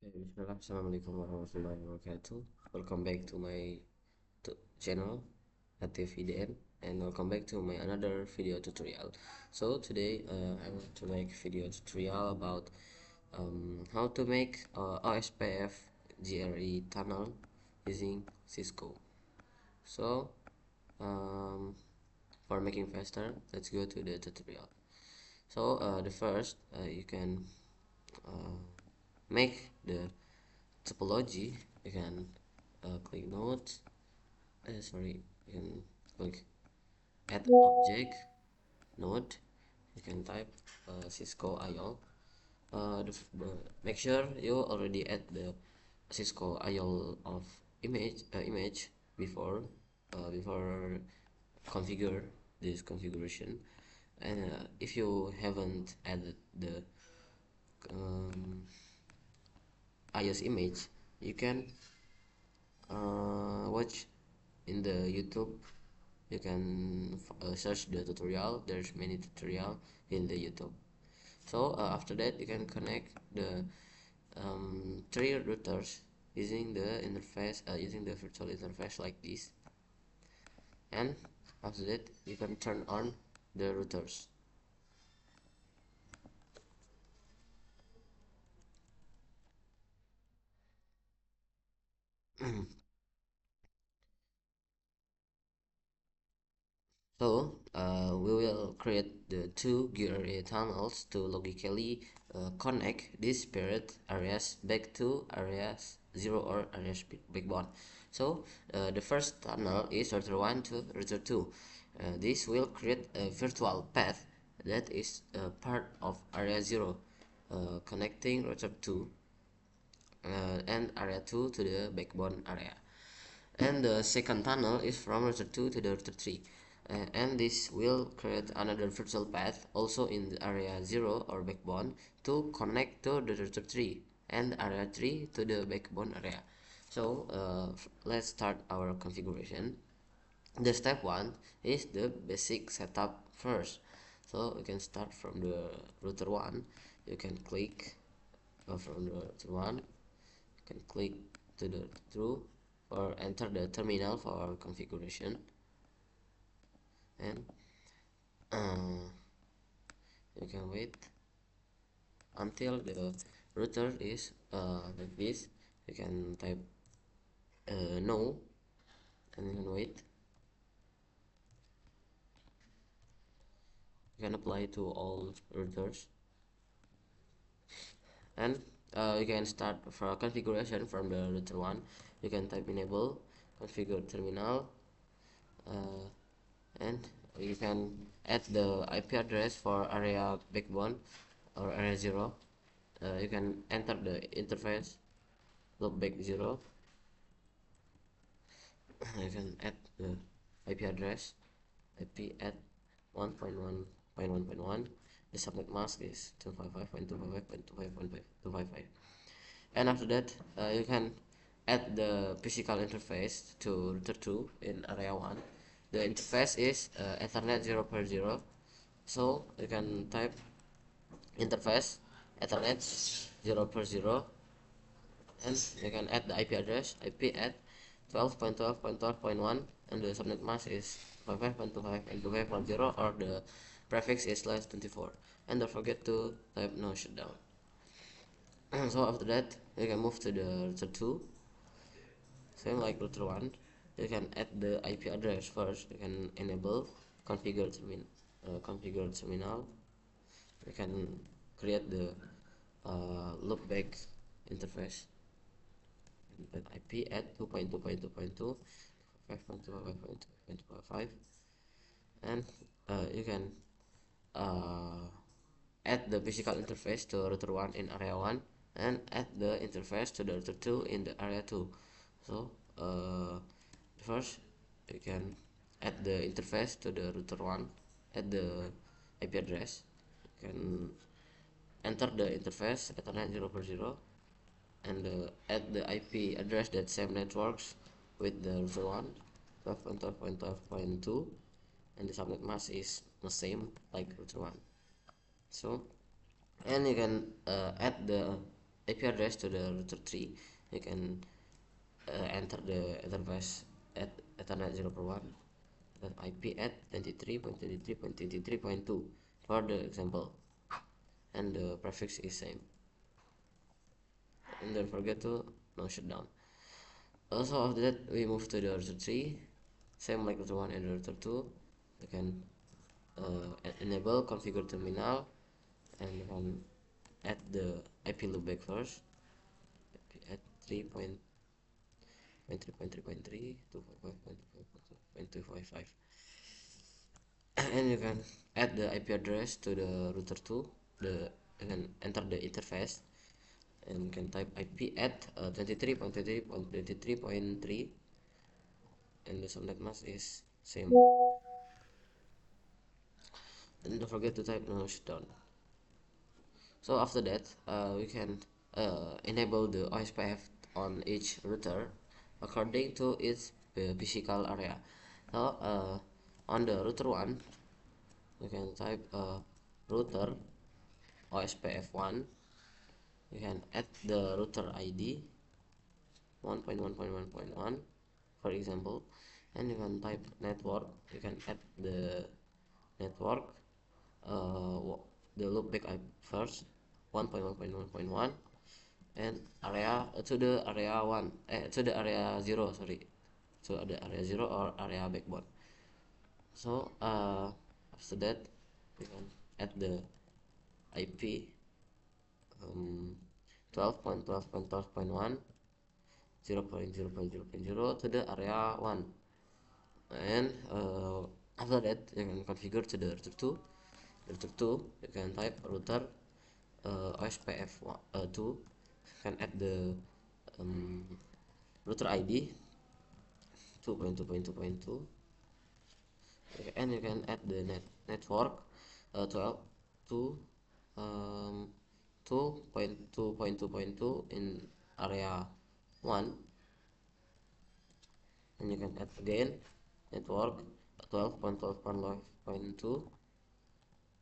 Bismillah, Assalamualaikum warahmatullahi wabarakatuh. Welcome back to my channel Atif IDN, and welcome back to my another video tutorial. So today I want to make video tutorial about how to make OSPF GRE tunnel using Cisco. So um, for making faster, let's go to the tutorial. So the first you can uh, make the topology. You can click node, sorry, you can click add object node. You can type Cisco IO. Make sure you already add the Cisco IO of image before before configure this configuration. And if you haven't added the um, iOS image, you can watch in the YouTube. You can search the tutorial. There's many tutorial in the YouTube. So after that you can connect the three routers using the interface, using the virtual interface like this, and after that you can turn on the routers. So we will create the two GRA tunnels to logically connect disparate areas back to areas 0 or areas backbone. So the first tunnel is router 1 to router 2. This will create a virtual path that is part of area 0, connecting router 2 and area 2 to the backbone area. And the second tunnel is from router 2 to the router 3, and this will create another virtual path also in the area 0 or backbone to connect to the router 3 and area 3 to the backbone area. So let's start our configuration. The step 1 is the basic setup first. So you can start from the router 1. You can click from the router 1. You can click to the through or enter the terminal for configuration, and you can wait until the router is like this. You can type no, and you can wait. You can apply to all routers, and you can start for configuration from the router 1. You can type enable configure terminal, and you can add the IP address for area backbone or area 0. You can enter the interface loopback 0. You can add the IP address, IP at 1.1.1.1. The subnet mask is 255.255.255.255. And after that you can add the physical interface to router 2 in area 1. The interface is Ethernet 0 per 0. So you can type interface Ethernet 0 per 0, and you can add the IP address, IP at 12.12.12.1, and the subnet mask is 55.25.25.0, or the prefix is /24. And don't forget to type no shutdown. So after that you can move to the router 2. Same like router 1, you can add the IP address first. You can enable configure terminal. You can create the loopback interface, and IP at 2.2.2.2, 5.2.5.2.5, and you can uh, add the physical interface to router 1 in area 1, and add the interface to the router 2 in the area 2. So first you can add the interface to the router 1, add the IP address. You can enter the interface Ethernet 0 per 0, and add the IP address that same networks with the router 1, 12.12.12.2, and the subnet mask is the same like router 1. So, and you can add the IP address to the router 3, you can enter the interface at Ethernet 0/1 IP at 23.23.23.2 for the example, and the prefix is same, and don't forget to no shutdown. Also after that we move to the router 3, same like router 1 and router 2. You can enable configure terminal, and you can add the IP loopback first at 3.3.3.3 to 5.255, and you can add the IP address to the router 2. You can enter the interface and you can type IP at 23.23.23.3, and the subnet mask is same, and don't forget to type no shutdown. So after that we can enable the OSPF on each router according to its physical area. So on the router 1 you can type router OSPF1. You can add the router ID 1.1.1.1 for example, and you can type network. You can add the network, the loopback IP first 1.1.1.1, and area to the area 1 to the area 0, sorry, so the area 0 or area backbone. So after that we can add the IP 12.12.12.1 0.0.0.0 to the area 1, and after that you can configure to the router 2. Router 2 you can type router OSPF2. You can add the router ID 2.2.2.2, and you can add the network 12 to 2.2.2.2 in area 1, and you can add again network 12.12.12.2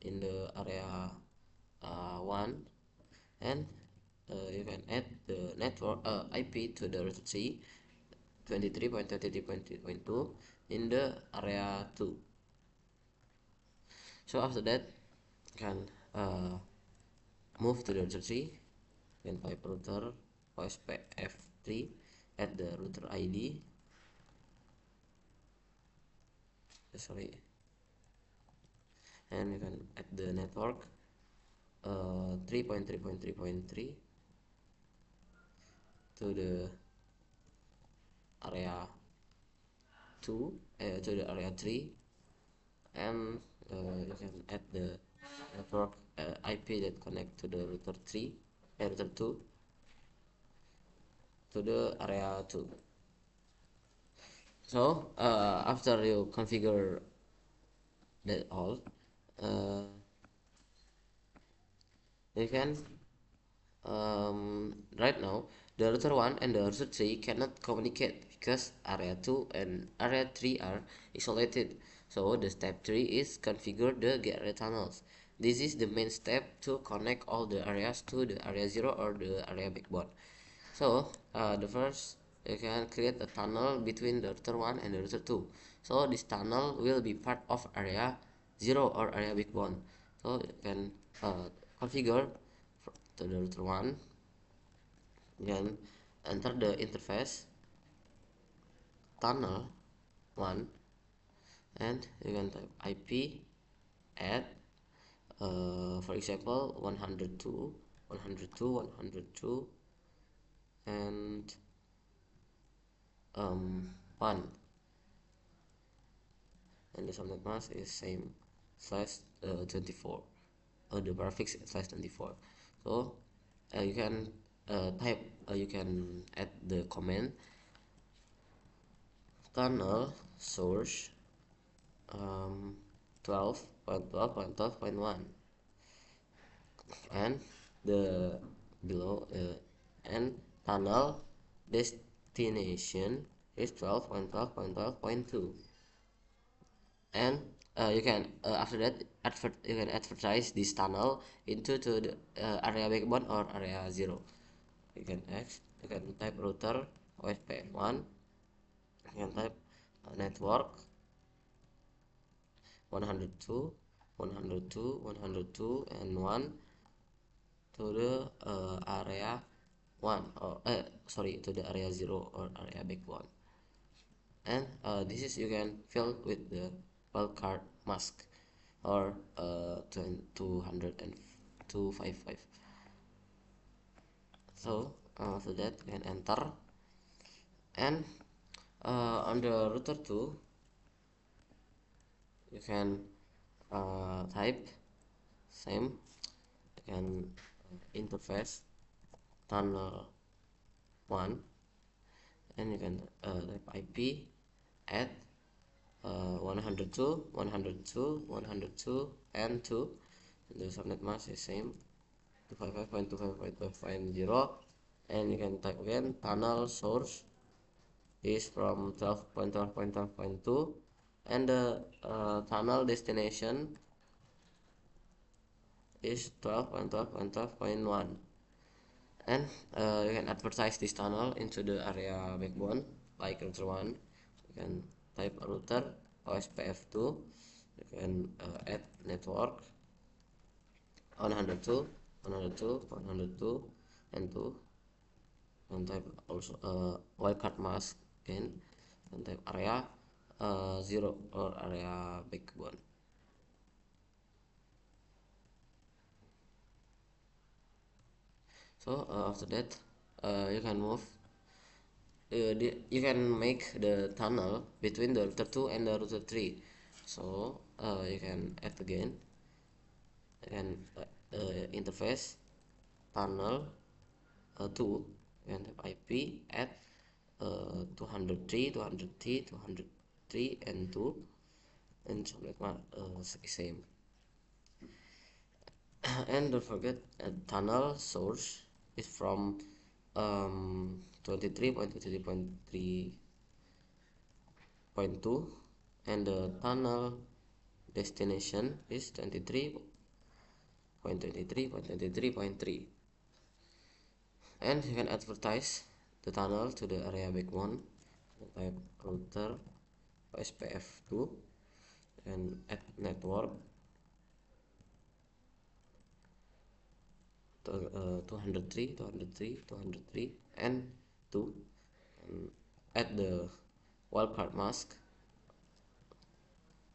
in the area 1, and you can add the network IP to the router 3 23.23.2 in the area 2. So after that you can move to the router 3 and type router OSPF3 at the router ID, sorry, and you can add the network 3.3.3.3 to the area 2 to the area 3, and you can add the network IP that connect to the router 3 router 2 to the area 2. So after you configure that all, you can right now the router 1 and the router 3 cannot communicate because area 2 and area 3 are isolated. So the step 3 is configure the gateway tunnels. This is the main step to connect all the areas to the area 0 or the area backbone. So the first, you can create a tunnel between the router 1 and the router 2. So this tunnel will be part of area 0 or area backbone. So you can configure to the router 1, then enter the interface tunnel 1, and you can type IP at for example 102 102 102 and 1, and the subnet mask is same /24, the prefix /24. So you can type you can add the command tunnel source 12.12.12.1, and the below and tunnel destination is 12.12.12.2, and you can after that you can advertise this tunnel into to the area backbone or area 0. you can type router OSPF1, you can type network 102 and 1 to the area 1, or sorry, to the area 0 or area backbone. And this is you can fill with the wildcard mask or 200 and 255. So after that you can enter, and on the router 2 you can type same, you can interface tunnel 1, and you can type IP at 102 and 2, and the subnet mask is same 255.255.250, and you can type again tunnel source is from 12.12.12.2, and the tunnel destination is 12.12.12.1, and you can advertise this tunnel into the area backbone like router 1. You can type router OSPF2, you can add network 102 and 2, and type also wildcard mask again, and type area 0 or area backbone. So after that you can move you can make the tunnel between the router 2 and the router 3. So you can add again and interface tunnel 2, and IP at 203 and 2, and subnet same. And don't forget tunnel source is from 23.23.3.2, and the tunnel destination is 23.23.23.3, and you can advertise the tunnel to the area backbone. Type router OSPF2 and add network 203 and 2, and add the wildcard mask,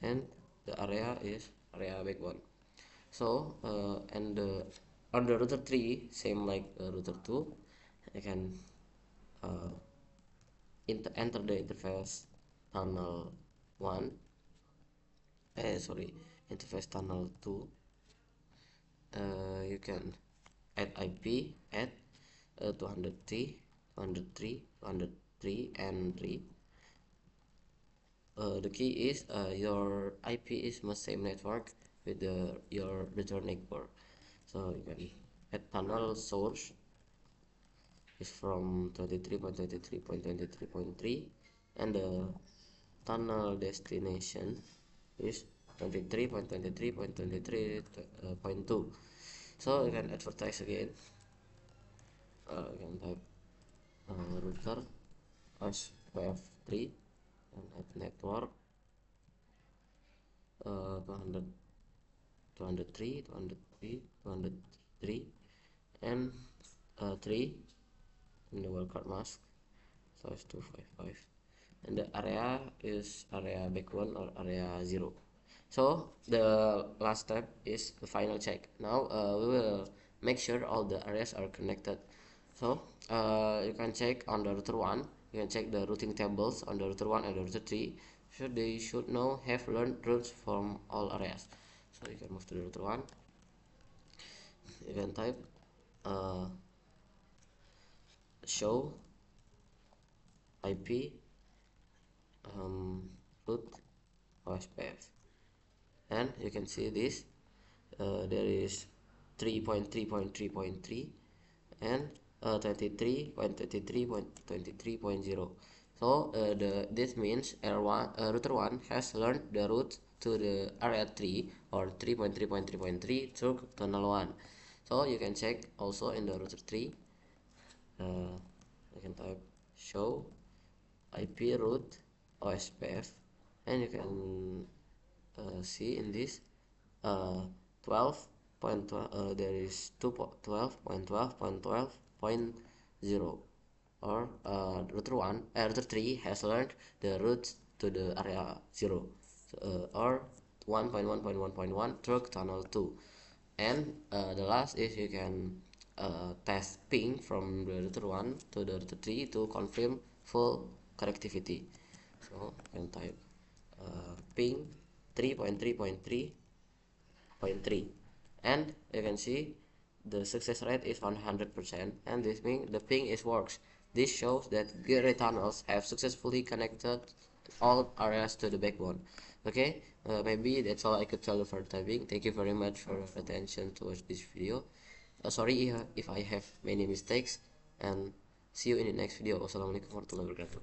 and the area is area backbone. So and on the router 3 same like router 2, I can enter the interface tunnel 1, interface tunnel 2. You can add IP at 203 and 3. The key is your IP is must same network with your return neighbor. So you can add tunnel source is from 23.23.23.3, and the tunnel destination is 23.23.23.2. So you can advertise again. You can type router OSPF3 and add network 200 203 and 3 in the wildcard mask, so it's 255, and the area is area backbone or area 0. So the last step is the final check. Now we will make sure all the areas are connected. So you can check on the router 1, you can check the routing tables on the router 1 and the router 3. So they should now have learned routes from all areas. So you can move to the router 1, you can type show IP root OSPF, and you can see this there is 3.3.3.3 and 23.23.23.0. So this means router 1 has learned the route to the area 3 or 3.3.3.3 through tunnel 1. So you can check also in the router 3. you can type show IP route OSPF, and you can see in this 12.12 there is 12.12.12.0, or router 1 router 3 has learned the route to the area 0, or 1.1.1.1 truck tunnel 2. And the last is you can test ping from the router 1 to the router 3 to confirm full connectivity. So you can type ping 3.3.3.3, and you can see the success rate is 100%, and this means the ping is works. This shows that Gateway tunnels have successfully connected all areas to the backbone. Okay, maybe that's all I could tell you for the time being. Thank you very much for your attention to watch this video. Sorry if I have many mistakes, and see you in the next video. Wassalamualaikum warahmatullahi wabarakatuh.